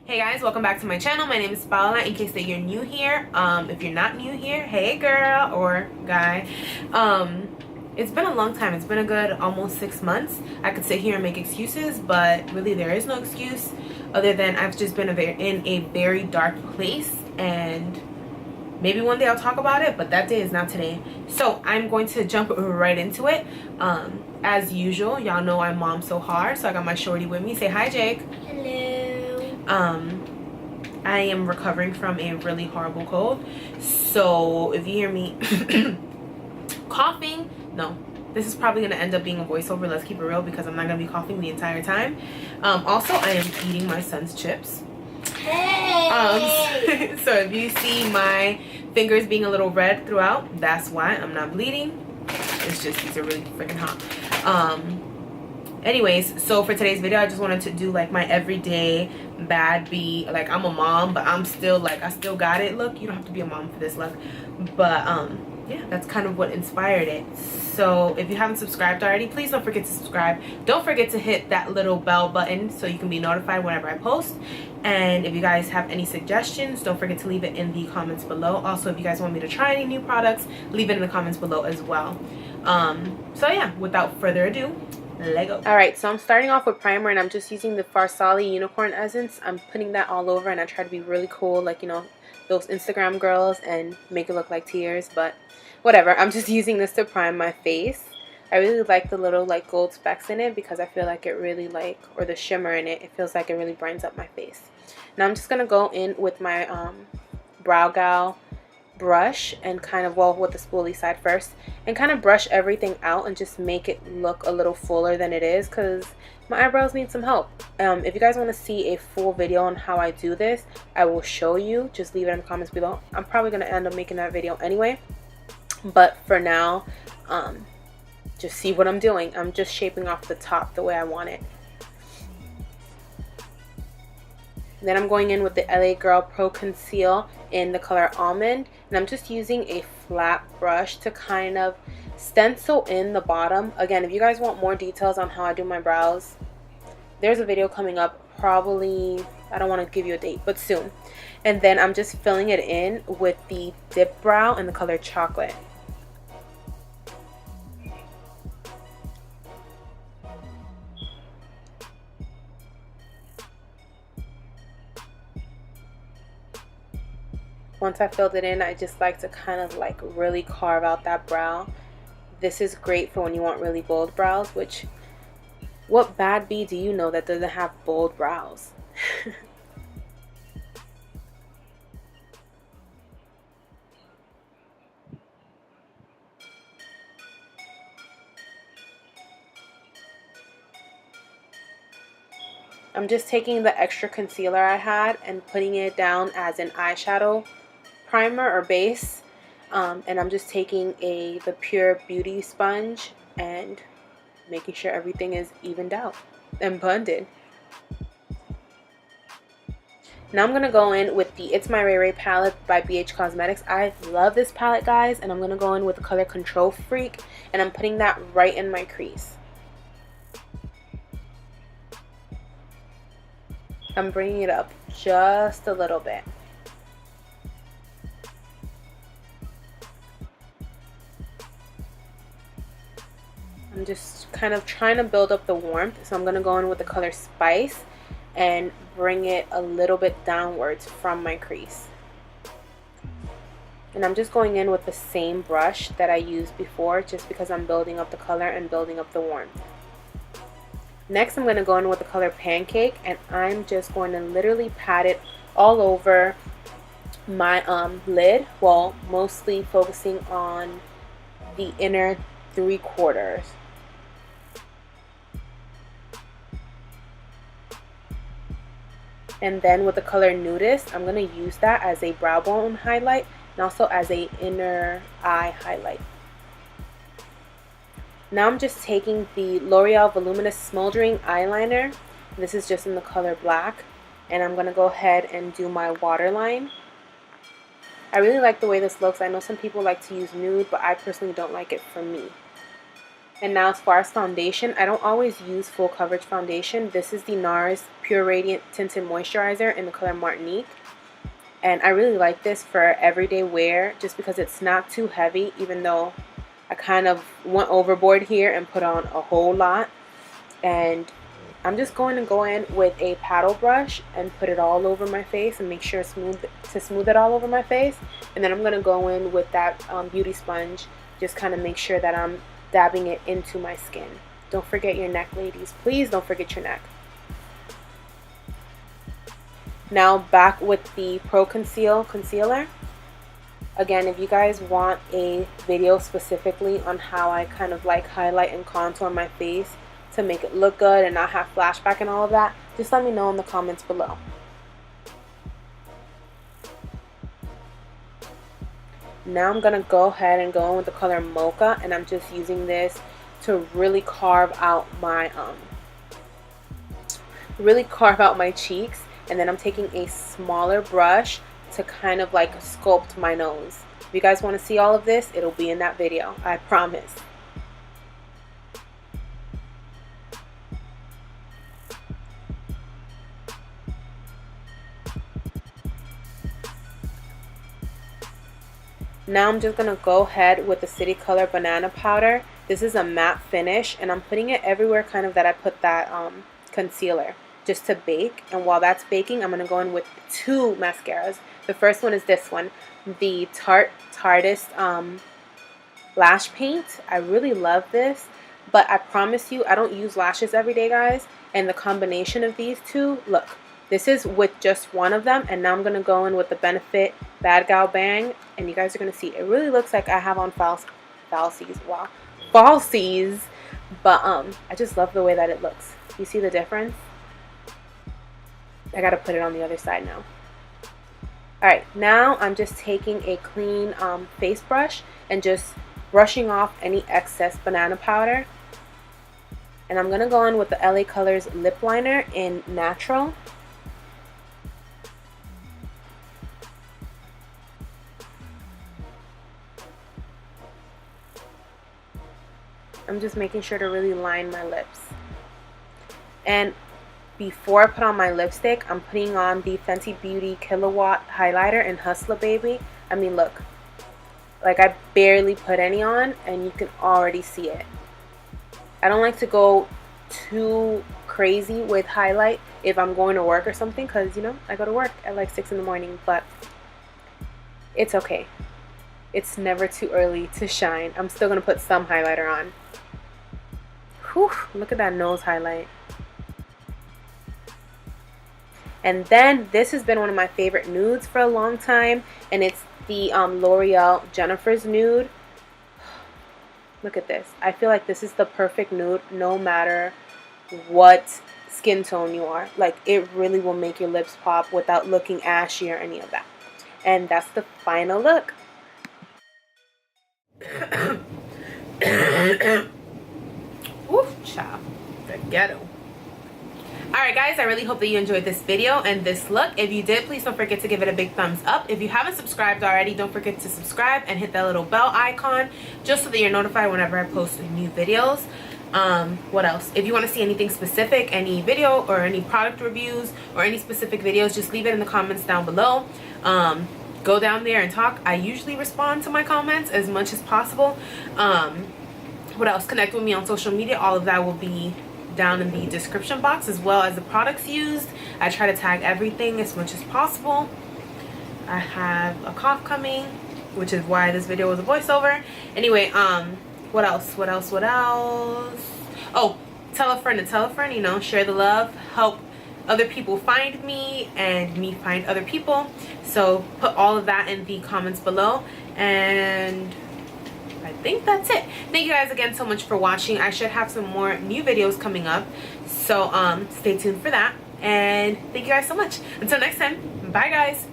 Hey guys, welcome back to my channel. My name is Paola. In case that you're new here, if you're not new here, hey girl or guy. It's been a long time. It's been a good almost 6 months. I could sit here and make excuses, but really there is no excuse other than I've just been in a very dark place, and maybe one day I'll talk about it, but that day is not today. So I'm going to jump right into it. As usual, y'all know I mom so hard, so I got my shorty with me. Say hi, Jake. Hello. I am recovering from a really horrible cold, so if you hear me coughing, no, this is probably going to end up being a voiceover. Let's keep it real, because I'm not going to be coughing the entire time. Also, I am eating my son's chips. Hey! So if you see my fingers being a little red throughout, that's why. I'm not bleeding. It's just these are really freaking hot. Anyways, so for today's video, I just wanted to do like my everyday bad bee. Like, I'm a mom, but I'm still like, I still got it look. You don't have to be a mom for this look, but yeah, that's kind of what inspired it. So if you haven't subscribed already, please don't forget to subscribe. Don't forget to hit that little bell button so you can be notified whenever I post. And if you guys have any suggestions, don't forget to leave it in the comments below. Also, if you guys want me to try any new products, leave it in the comments below as well. So yeah, without further ado, Lego. Alright, so I'm starting off with primer, and I'm just using the Farsali Unicorn Essence. I'm putting that all over, and I try to be really cool, like, you know, those Instagram girls, and make it look like tears, but whatever. I'm just using this to prime my face. I really like the little like gold specks in it, because I feel like it really like, or the shimmer in it, it feels like it really brightens up my face. Now I'm just going to go in with my Brow Gal brush and kind of, well, with the spoolie side first, and kind of brush everything out and just make it look a little fuller than it is, because my eyebrows need some help. If you guys want to see a full video on how I do this, I will show you. Just leave it in the comments below. I'm probably going to end up making that video anyway, but for now, just see what I'm doing. I'm just shaping off the top the way I want it. Then I'm going in with the LA Girl Pro Conceal in the color Almond, and I'm just using a flat brush to kind of stencil in the bottom. Again, if you guys want more details on how I do my brows, there's a video coming up, probably, I don't want to give you a date, but soon. And then I'm just filling it in with the Dip Brow in the color Chocolate. Once I filled it in, I just like to kind of like really carve out that brow. This is great for when you want really bold brows, which, what bad bee do you know that doesn't have bold brows? I'm just taking the extra concealer I had and putting it down as an eyeshadow primer or base, and I'm just taking the Pure Beauty sponge and making sure everything is evened out and blended. Now I'm going to go in with the It's My Ray Ray palette by BH Cosmetics. I love this palette, guys, and I'm going to go in with the color Control Freak, and I'm putting that right in my crease. I'm bringing it up just a little bit. I'm just kind of trying to build up the warmth, so I'm going to go in with the color Spice and bring it a little bit downwards from my crease. And I'm just going in with the same brush that I used before, just because I'm building up the color and building up the warmth. Next, I'm going to go in with the color Pancake, and I'm just going to literally pat it all over my lid, well, mostly focusing on the inner 3/4. And then with the color Nudist, I'm going to use that as a brow bone highlight and also as a inner eye highlight. Now I'm just taking the L'Oreal Voluminous Smoldering Eyeliner. This is just in the color Black. And I'm going to go ahead and do my waterline. I really like the way this looks. I know some people like to use nude, but I personally don't like it for me. And now as far as foundation, I don't always use full coverage foundation. This is the NARS Pure Radiant Tinted Moisturizer in the color Martinique. And I really like this for everyday wear just because it's not too heavy, even though I kind of went overboard here and put on a whole lot. And I'm just going to go in with a paddle brush and put it all over my face and make sure to smooth it all over my face. And then I'm going to go in with that beauty sponge, just kind of make sure that I'm dabbing it into my skin. Don't forget your neck, ladies. Please don't forget your neck. Now back with the Pro Conceal Concealer. Again, if you guys want a video specifically on how I kind of like highlight and contour my face to make it look good and not have flashback and all of that, just let me know in the comments below. Now I'm going to go ahead and go in with the color Mocha, and I'm just using this to really carve out my cheeks. And then I'm taking a smaller brush to kind of like sculpt my nose. If you guys want to see all of this, it'll be in that video, I promise. Now I'm just going to go ahead with the City Color Banana Powder. This is a matte finish, and I'm putting it everywhere kind of that I put that concealer, just to bake. And while that's baking, I'm going to go in with two mascaras. The first one is this one, the Tarteist Lash Paint. I really love this, but I promise you I don't use lashes every day, guys. And the combination of these two, look, this is with just one of them. And now I'm going to go in with the Benefit Bad Gal Bang, and you guys are going to see it really looks like I have on falsies. Wow, falsies. But I just love the way that it looks. You see the difference? I gotta put it on the other side now. Alright, now I'm just taking a clean face brush and just brushing off any excess banana powder. And I'm gonna go in with the LA Colors lip liner in Natural. I'm just making sure to really line my lips. And before I put on my lipstick, I'm putting on the Fenty Beauty Kilowatt Highlighter in Hustler Baby. I mean, look. Like, I barely put any on, and you can already see it. I don't like to go too crazy with highlight if I'm going to work or something, because, you know, I go to work at like 6 in the morning, but it's okay. It's never too early to shine. I'm still going to put some highlighter on. Whew, look at that nose highlight. And then this has been one of my favorite nudes for a long time, and it's the L'Oreal Jennifer's Nude. Look at this. I feel like this is the perfect nude no matter what skin tone you are. Like, it really will make your lips pop without looking ashy or any of that. And that's the final look. Oof, child. The ghetto. Alright guys, I really hope that you enjoyed this video and this look. If you did, please don't forget to give it a big thumbs up. If you haven't subscribed already, don't forget to subscribe and hit that little bell icon just so that you're notified whenever I post new videos. What else? If you want to see anything specific, any video or any product reviews or any specific videos, just leave it in the comments down below. Go down there and talk. I usually respond to my comments as much as possible. What else? Connect with me on social media. All of that will be down in the description box, as well as the products used. I try to tag everything as much as possible. I have a cough coming, which is why this video was a voiceover. Anyway, what else? Oh, tell a friend, you know, share the love, help other people find me and me find other people. So put all of that in the comments below, and I think that's it. Thank you guys again so much for watching. I should have some more new videos coming up, so stay tuned for that. And thank you guys so much. Until next time, bye guys.